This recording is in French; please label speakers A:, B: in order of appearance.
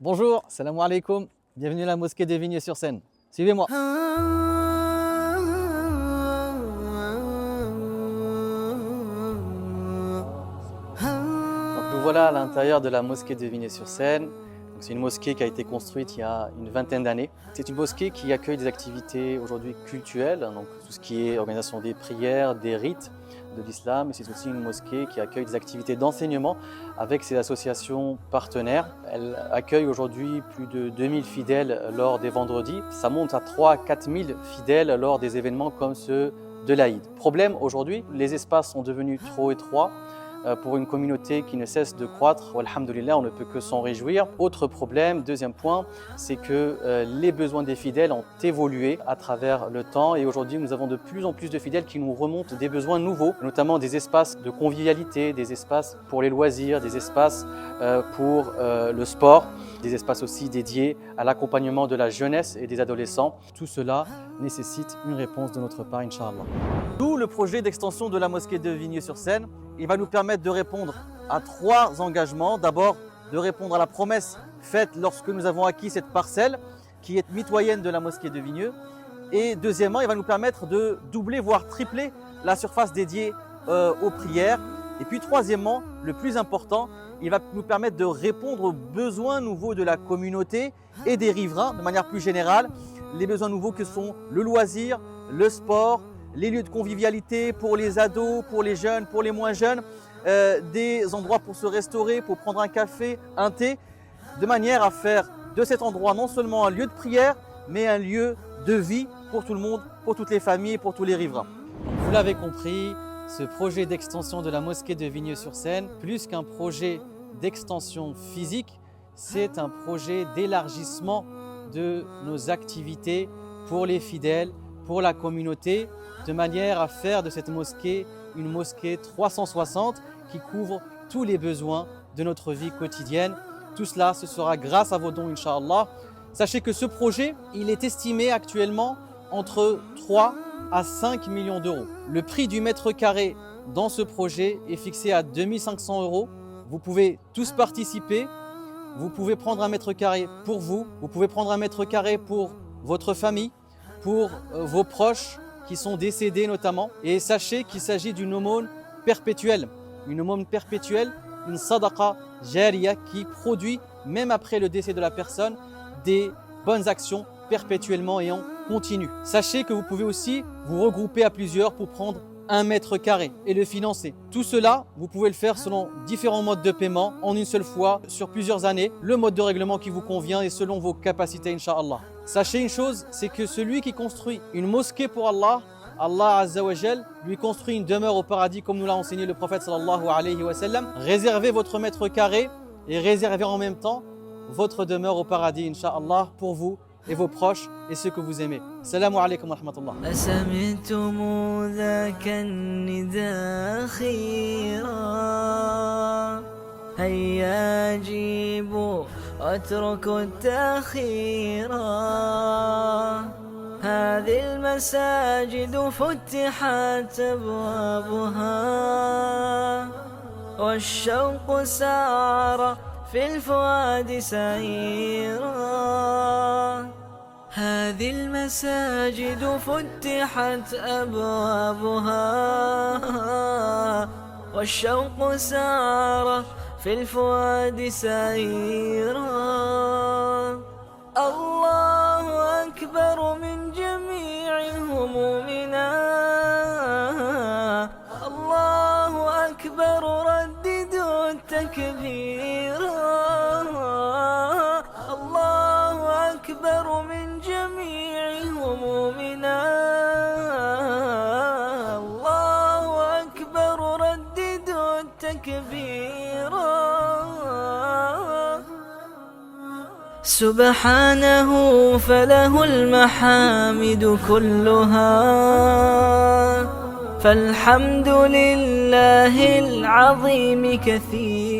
A: Bonjour, salam alaikum, bienvenue à la mosquée de Vigneux-sur-Seine. Suivez-moi. Donc nous voilà à l'intérieur de la mosquée de Vigneux-sur-Seine. C'est une mosquée qui a été construite il y a une vingtaine d'années. C'est une mosquée qui accueille des activités aujourd'hui cultuelles, donc tout ce qui est organisation des prières, des rites de l'islam. Et c'est aussi une mosquée qui accueille des activités d'enseignement avec ses associations partenaires. Elle accueille aujourd'hui plus de 2000 fidèles lors des vendredis. Ça monte à 3 à 4000 fidèles lors des événements comme ceux de l'Aïd. Problème aujourd'hui, les espaces sont devenus trop étroits pour une communauté qui ne cesse de croître. Alhamdulillah, on ne peut que s'en réjouir. Autre problème, deuxième point, c'est que les besoins des fidèles ont évolué à travers le temps et aujourd'hui nous avons de plus en plus de fidèles qui nous remontent des besoins nouveaux, notamment des espaces de convivialité, des espaces pour les loisirs, des espaces pour le sport, des espaces aussi dédiés à l'accompagnement de la jeunesse et des adolescents. Tout cela nécessite une réponse de notre part, Inch'Allah. D'où le projet d'extension de la mosquée de Vigneux-sur-Seine. Il va nous permettre de répondre à 3 engagements. D'abord, de répondre à la promesse faite lorsque nous avons acquis cette parcelle qui est mitoyenne de la mosquée de Vigneux. Et deuxièmement, il va nous permettre de doubler, voire tripler la surface dédiée aux prières. Et puis troisièmement, le plus important, il va nous permettre de répondre aux besoins nouveaux de la communauté et des riverains de manière plus générale. Les besoins nouveaux que sont le loisir, le sport, les lieux de convivialité pour les ados, pour les jeunes, pour les moins jeunes, des endroits pour se restaurer, pour prendre un café, un thé, de manière à faire de cet endroit non seulement un lieu de prière, mais un lieu de vie pour tout le monde, pour toutes les familles, pour tous les riverains. Vous l'avez compris, ce projet d'extension de la mosquée de Vigneux-sur-Seine, plus qu'un projet d'extension physique, c'est un projet d'élargissement de nos activités pour les fidèles, pour la communauté, de manière à faire de cette mosquée une mosquée 360 qui couvre tous les besoins de notre vie quotidienne. Tout cela, ce sera grâce à vos dons, Inch'Allah. Sachez que ce projet, il est estimé actuellement entre 3 à 5 millions d'euros. Le prix du mètre carré dans ce projet est fixé à 2500 euros. Vous pouvez tous participer. Vous pouvez prendre un mètre carré pour vous. Vous pouvez prendre un mètre carré pour votre famille, pour vos proches qui sont décédés notamment. Et sachez qu'il s'agit d'une aumône perpétuelle. Une aumône perpétuelle, une sadaqa jariya qui produit, même après le décès de la personne, des bonnes actions perpétuellement et en continu. Sachez que vous pouvez aussi vous regrouper à plusieurs pour prendre un mètre carré et le financer. Tout cela, vous pouvez le faire selon différents modes de paiement en une seule fois sur plusieurs années, le mode de règlement qui vous convient et selon vos capacités, Inch'Allah. Sachez une chose, c'est que celui qui construit une mosquée pour Allah, Allah Azza wa Jal lui construit une demeure au paradis comme nous l'a enseigné le prophète sallallahu alayhi wa sallam. Réservez votre mètre carré et réservez en même temps votre demeure au paradis, Inch'Allah, pour vous et vos proches et ceux que vous aimez. Salam alaikum wa rahmatullah.
B: أسمعتم ذاك النداء خيرا هيا جيبوا واتركوا التأخيرا هذه المساجد فتحت أبوابها والشوق سار في الفؤاد سعيرا هذه المساجد فتحت أبوابها والشوق سار في الفؤاد سعيرا الله أكبر من جميع همومنا الله أكبر رددوا التكبير الله أكبر من جميع همومنا الله أكبر رددوا التكبير سبحانه فله المحامد كلها فالحمد لله العظيم كثير